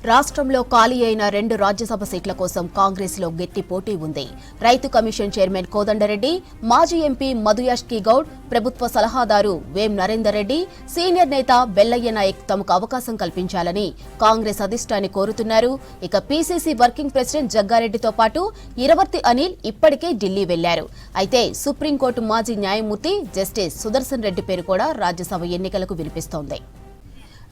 రాష్ట్రంలో ఖాళీ అయిన 2 రాజ్యసభ సీట్ల కోసం కాంగ్రెస్లో గట్టి పోటీ ఉంది. రైతు కమిషన్ చైర్మన్ కోదండరెడ్డి, మాజీ ఎంపీ మధుయాష్కి గౌడ్, ప్రభుత్వ సలహాదారు వేం నరేందర్ రెడ్డి, సీనియర్ నేత బెల్లయ్య నాయక్ తమకు అవకాశం కల్పించాలని కాంగ్రెస్ అధిష్టాన్ని కోరుతున్నారు. ఇక పీసీసీ వర్కింగ్ ప్రెసిడెంట్ జగ్గారెడ్డితో పాటు ఇరవర్తి అనిల్ ఇప్పటికే ఢిల్లీ వెళ్లారు. అయితే సుప్రీంకోర్టు మాజీ న్యాయమూర్తి జస్టిస్ సుదర్శన్ రెడ్డి పేరు కూడా రాజ్యసభ ఎన్నికలకు వినిపిస్తోంది.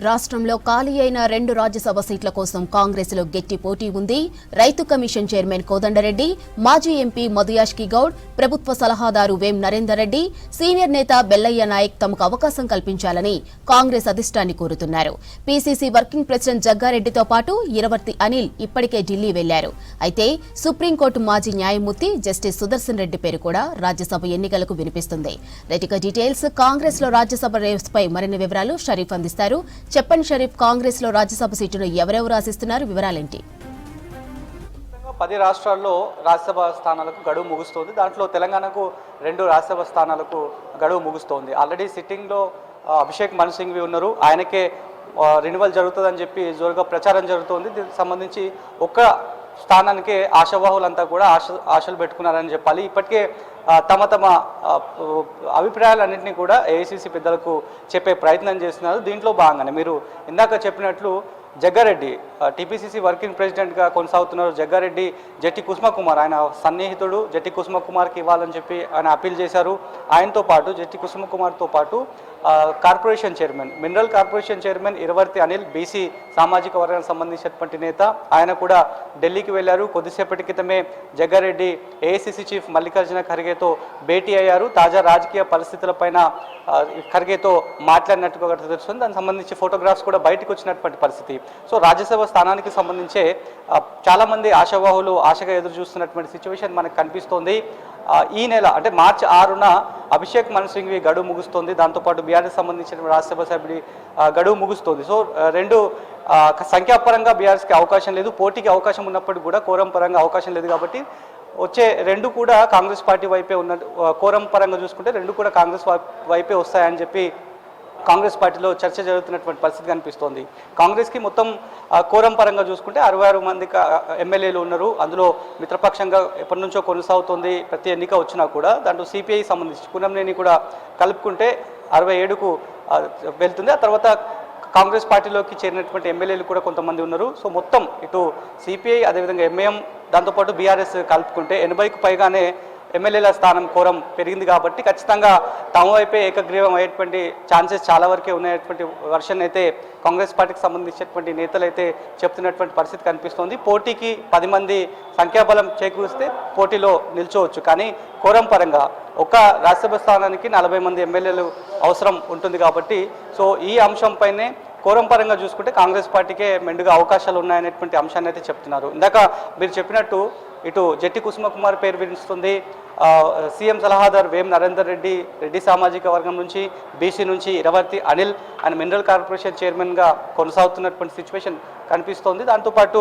రాష్ట్రంలో ఖాళీ అయిన 2 రాజ్యసభ సీట్ల కోసం కాంగ్రెస్లో గట్టి పోటీ ఉంది. రైతు కమిషన్ చైర్మన్ కోదండరెడ్డి, మాజీ ఎంపీ మధుయాష్కి గౌడ్, ప్రభుత్వ సలహాదారు వేం నరేందర్ రెడ్డి, సీనియర్ నేత బెల్లయ్య నాయక్ తమకు అవకాశం కల్పించాలని కాంగ్రెస్ అధిష్టాన్ని కోరుతున్నారు. పీసీసీ వర్కింగ్ ప్రెసిడెంట్ జగ్గారెడ్డితో పాటు ఇరవర్తి అనిల్ ఇప్పటికే ఢిల్లీ వెళ్లారు. అయితే సుప్రీంకోర్టు మాజీ న్యాయమూర్తి జస్టిస్ సుదర్శన్ రెడ్డి పేరు కూడా రాజ్యసభ ఎన్నికలకు వినిపిస్తుంది. రైతుక డీటెయిల్స్, కాంగ్రెస్ లో రాజ్యసభ రేస్పై మరిన్ని వివరాలు షరీఫ్ అందిస్తారు. చెప్పండి షరీఫ్, కాంగ్రెస్ లో రాజ్యసభ సీటును ఎవరెవరు ఆశిస్తున్నారు, వివరాలేంటి? 10 రాష్ట్రాల్లో రాజ్యసభ స్థానాలకు గడువు ముగుస్తోంది. దాంట్లో తెలంగాణకు 2 రాజ్యసభ స్థానాలకు గడువు ముగుస్తోంది. ఆల్రెడీ సిట్టింగ్లో అభిషేక్ మను సింఘ్వి ఉన్నారు. ఆయనకే రెన్యువల్ జరుగుతుందని చెప్పి జోరుగా ప్రచారం జరుగుతోంది. దీనికి సంబంధించి ఒక్క స్థానానికే ఆశావాహులంతా కూడా ఆశలు పెట్టుకున్నారని చెప్పాలి. ఇప్పటికే తమ అభిప్రాయాలన్నింటినీ కూడా ఏఐసీసీ పెద్దలకు చెప్పే ప్రయత్నం చేస్తున్నారు. దీంట్లో భాగంగానే మీరు ఇందాక చెప్పినట్లు జగ్గారెడ్డి టీపీసీసీ వర్కింగ్ ప్రెసిడెంట్గా కొనసాగుతున్నారు. జగ్గారెడ్డి జట్టి కుసుమకుమార్, ఆయన సన్నిహితుడు జట్టి కుసుమకుమార్కి ఇవ్వాలని చెప్పి ఆయన అప్పీల్ చేశారు. ఆయనతో పాటు జట్టి కుసుమకుమార్తో పాటు corporation chairman, mineral corporation chairman Iravarthi Anil, BC సామాజిక వర్గానికి సంబంధించినటువంటి నేత, ఆయన కూడా ఢిల్లీకి వెళ్లారు. కొద్దిసేపటి క్రితమే జగ్గారెడ్డి ఏఐసీసీ చీఫ్ మల్లికార్జున ఖర్గేతో భేటీ అయ్యారు. తాజా రాజకీయ పరిస్థితులపైన ఖర్గేతో మాట్లాడినట్టుగా తెలుస్తుంది. దానికి సంబంధించి ఫోటోగ్రాఫ్స్ కూడా బయటకు వచ్చినటువంటి పరిస్థితి. సో రాజ్యసభ స్థానానికి సంబంధించే చాలామంది ఆశావాహులు ఆశగా ఎదురు చూస్తున్నటువంటి సిచ్యువేషన్ మనకు కనిపిస్తోంది. ఈ నెల అంటే మార్చి 6న అభిషేక్ మను సింఘ్వి గడువు ముగుస్తోంది. దాంతోపాటు బీఆర్ఎస్ సంబంధించిన రాజ్యసభ సభ్యుడి గడువు ముగుస్తోంది. సో 2 సంఖ్యాపరంగా బీఆర్ఎస్కి అవకాశం లేదు, పోటీకి అవకాశం ఉన్నప్పటికీ కూడా కోరం పరంగా అవకాశం లేదు. కాబట్టి వచ్చే 2 కూడా కాంగ్రెస్ పార్టీ వైపే ఉన్న, కోరం పరంగా చూసుకుంటే 2 కూడా కాంగ్రెస్ వైపే వస్తాయని చెప్పి కాంగ్రెస్ పార్టీలో చర్చ జరుగుతున్నటువంటి పరిస్థితి కనిపిస్తోంది. కాంగ్రెస్కి మొత్తం కోరం పరంగా చూసుకుంటే 66 మంది ఎమ్మెల్యేలు ఉన్నారు. అందులో మిత్రపక్షంగా ఎప్పటి నుంచో కొనసాగుతుంది. ప్రతి ఎన్నిక వచ్చినా కూడా దాంట్లో సిపిఐ సంబంధించి పునంనేని కూడా కలుపుకుంటే 67కు వెళ్తుంది. ఆ తర్వాత కాంగ్రెస్ పార్టీలోకి చేరినటువంటి ఎమ్మెల్యేలు కూడా కొంతమంది ఉన్నారు. సో మొత్తం ఇటు సిపిఐ, అదేవిధంగా ఎంఐఎం, దాంతోపాటు బీఆర్ఎస్ కలుపుకుంటే 80కు పైగానే ఎమ్మెల్యేల స్థానం కోరం పెరిగింది. కాబట్టి ఖచ్చితంగా తమ వైపే ఏకగ్రీవం అయ్యేటువంటి ఛాన్సెస్ చాలా వరకే ఉన్నటువంటి వర్షన్ అయితే కాంగ్రెస్ పార్టీకి సంబంధించినటువంటి నేతలు అయితే చెప్తున్నటువంటి పరిస్థితి కనిపిస్తోంది. పోటీకి 10 మంది సంఖ్యాబలం చేకూరిస్తే పోటీలో నిల్చోవచ్చు. కానీ కోరం పరంగా ఒక రాజ్యసభ స్థానానికి 40 మంది ఎమ్మెల్యేలు అవసరం ఉంటుంది. కాబట్టి సో ఈ అంశంపైనే కోరం పరంగా చూసుకుంటే కాంగ్రెస్ పార్టీకే మెండుగా అవకాశాలు ఉన్నాయనేటువంటి అంశాన్ని అయితే చెప్తున్నారు. ఇందాక మీరు చెప్పినట్టు ఇటు జట్టి కుసుమకుమార్ పేరు వినిపిస్తుంది. సీఎం సలహాదారు వేం నరేందర్ రెడ్డి, రెడ్డి సామాజిక వర్గం నుంచి, బీసీ నుంచి ఇరవర్తి అనిల్, ఆయన మినరల్ కార్పొరేషన్ చైర్మన్గా కొనసాగుతున్నటువంటి సిచ్యువేషన్ కనిపిస్తోంది. దాంతోపాటు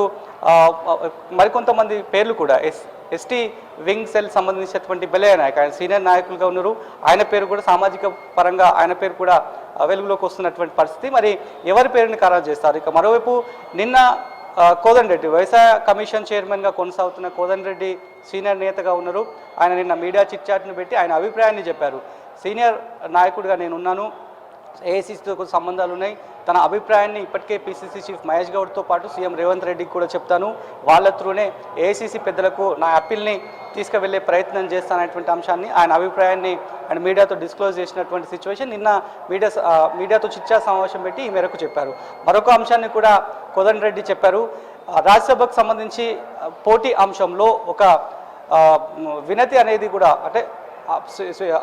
మరికొంతమంది పేర్లు కూడా ఎస్టీ వింగ్ సెల్ సంబంధించినటువంటి బెల్లయ్య నాయక్, ఆయన సీనియర్ నాయకులుగా ఉన్నారు. ఆయన పేరు కూడా సామాజిక పరంగా ఆయన పేరు కూడా వెలుగులోకి వస్తున్నటువంటి పరిస్థితి. మరి ఎవరి పేరుని ఖరారు చేస్తారు? ఇక మరోవైపు నిన్న కోదండరెడ్డి, వ్యవసాయ కమిషన్ చైర్మన్గా కొనసాగుతున్న కోదండరెడ్డి సీనియర్ నేతగా ఉన్నారు. ఆయన నిన్న మీడియా చిట్ చాట్ను పెట్టి ఆయన అభిప్రాయాన్ని చెప్పారు. సీనియర్ నాయకుడిగా నేనున్నాను, ఏఐసీసీతో సంబంధాలు ఉన్నాయి, తన అభిప్రాయాన్ని ఇప్పటికే పీసీసీ చీఫ్ మహేష్ గౌడ్తో పాటు సీఎం రేవంత్ రెడ్డికి కూడా చెప్తాను, వాళ్ళ త్రూనే ఏఐసీసీ పెద్దలకు నా అప్పీల్ని తీసుకువెళ్లే ప్రయత్నం చేస్తాననేటువంటి అంశాన్ని, ఆయన అభిప్రాయాన్ని ఆయన మీడియాతో డిస్క్లోజ్ చేసినటువంటి సిచ్యువేషన్. నిన్న మీడియాతో చిచ్చా సమావేశం పెట్టి ఈ మేరకు చెప్పారు. మరొక అంశాన్ని కూడా కోదండరెడ్డి చెప్పారు. రాజ్యసభకు సంబంధించి పోటీ అంశంలో ఒక వినతి అనేది కూడా, అంటే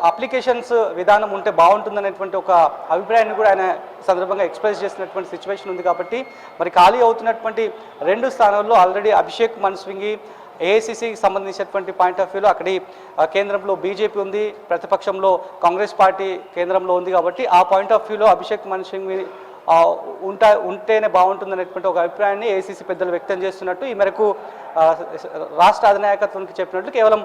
అప్లికేషన్స్ విధానం ఉంటే బాగుంటుందనేటువంటి ఒక అభిప్రాయాన్ని కూడా ఆయన సందర్భంగా ఎక్స్ప్రెస్ చేసినటువంటి సిచ్యువేషన్ ఉంది. కాబట్టి మరి ఖాళీ అవుతున్నటువంటి 2 స్థానాల్లో ఆల్రెడీ అభిషేక్ మను సింఘ్వి ఏఐసీసీకి సంబంధించినటువంటి పాయింట్ ఆఫ్ వ్యూలో అక్కడి కేంద్రంలో బీజేపీ ఉంది, ప్రతిపక్షంలో కాంగ్రెస్ పార్టీ కేంద్రంలో ఉంది. కాబట్టి ఆ పాయింట్ ఆఫ్ వ్యూలో అభిషేక్ మను సింఘ్వి ఉంటేనే బాగుంటుందనేటువంటి ఒక అభిప్రాయాన్ని ఏఐసీసీ పెద్దలు వ్యక్తం చేస్తున్నట్టు ఈ మేరకు రాష్ట్ర అధినాయకత్వానికి చెప్పినట్లు కేవలం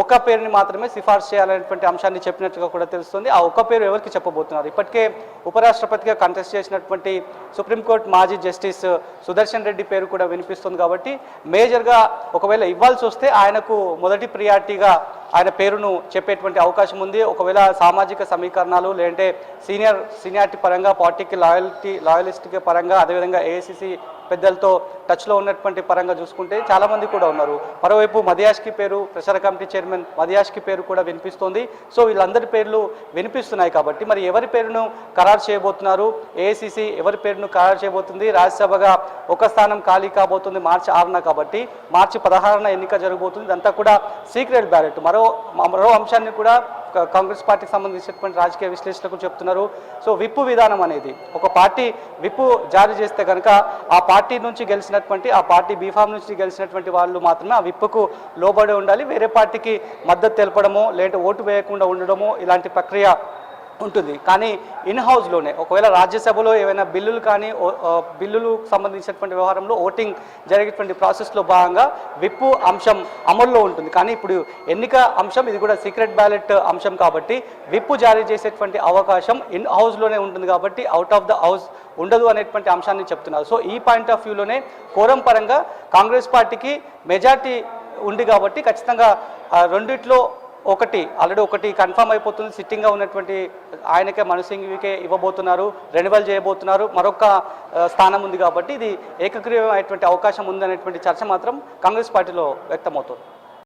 ఒక పేరుని మాత్రమే సిఫార్సు చేయాలనేటువంటి అంశాన్ని చెప్పినట్టుగా కూడా తెలుస్తుంది. ఆ ఒక్క పేరు ఎవరికి చెప్పబోతున్నారు? ఇప్పటికే ఉపరాష్ట్రపతిగా కంటెస్ట్ చేసినటువంటి సుప్రీంకోర్టు మాజీ జస్టిస్ సుదర్శన్ రెడ్డి పేరు కూడా వినిపిస్తుంది. కాబట్టి మేజర్గా ఒకవేళ ఇవ్వాల్సి వస్తే ఆయనకు మొదటి ప్రియారిటీగా ఆయన పేరును చెప్పేటువంటి అవకాశం ఉంది. ఒకవేళ సామాజిక సమీకరణాలు లేదంటే సీనియారిటీ పరంగా పార్టీకి లాయలిస్ట్కి పరంగా అదేవిధంగా ఏఐసీసీ పెద్దలతో టచ్లో ఉన్నటువంటి పరంగా చూసుకుంటే చాలామంది కూడా ఉన్నారు. మరోవైపు మదియాష్కి పేరు, ప్రచార కమిటీ చైర్మన్ మదియాష్కి పేరు కూడా వినిపిస్తోంది. సో వీళ్ళందరి పేర్లు వినిపిస్తున్నాయి. కాబట్టి మరి ఎవరి పేరును ఖరారు చేయబోతున్నారు? ఏఐసీసీ ఎవరి పేరును ఖరారు చేయబోతుంది? రాజ్యసభగా ఒక స్థానం ఖాళీ కాబోతుంది మార్చి 6న. కాబట్టి మార్చి 16న ఎన్నిక జరగబోతుంది. ఇదంతా కూడా సీక్రెట్ బ్యాలెట్. మరో అంశాన్ని కూడా కాంగ్రెస్ పార్టీకి సంబంధించినటువంటి రాజకీయ విశ్లేషకులు చెప్తున్నారు. సో విప్పు విధానం అనేది ఒక పార్టీ విప్పు జారీ చేస్తే కనుక ఆ పార్టీ నుంచి గెలిచినటువంటి ఆ పార్టీ బీఫామ్ నుంచి గెలిచినటువంటి వాళ్ళు మాత్రమే ఆ విప్పుకు లోబడి ఉండాలి. వేరే పార్టీకి మద్దతు తెలపడమో లేదంటే ఓటు వేయకుండా ఉండడమో ఇలాంటి ప్రక్రియ ఉంటుంది. కానీ ఇన్ హౌస్లోనే ఒకవేళ రాజ్యసభలో ఏవైనా బిల్లులు సంబంధించినటువంటి వ్యవహారంలో ఓటింగ్ జరిగేటువంటి ప్రాసెస్లో భాగంగా విప్పు అంశం అమల్లో ఉంటుంది. కానీ ఇప్పుడు ఎన్నిక అంశం ఇది కూడా సీక్రెట్ బ్యాలెట్ అంశం కాబట్టి విప్పు జారీ చేసేటువంటి అవకాశం ఇన్ హౌస్లోనే ఉంటుంది. కాబట్టి అవుట్ ఆఫ్ ద హౌస్ ఉండదు అనేటువంటి అంశాన్ని చెప్తున్నారు. సో ఈ పాయింట్ ఆఫ్ వ్యూలోనే కోరం పరంగా కాంగ్రెస్ పార్టీకి మెజార్టీ ఉంది కాబట్టి ఖచ్చితంగా రెండిట్లో ఆల్రెడీ ఒకటి కన్ఫర్మ్ అయిపోతుంది. సిట్టింగ్గా ఉన్నటువంటి ఆయనకే మనుసింగికే ఇవ్వబోతున్నారు, రెన్యువల్ చేయబోతున్నారు. మరొక స్థానం ఉంది కాబట్టి ఇది ఏకగ్రీవమైనటువంటి అవకాశం ఉందనేటువంటి చర్చ మాత్రం కాంగ్రెస్ పార్టీలో వ్యక్తమవుతుంది.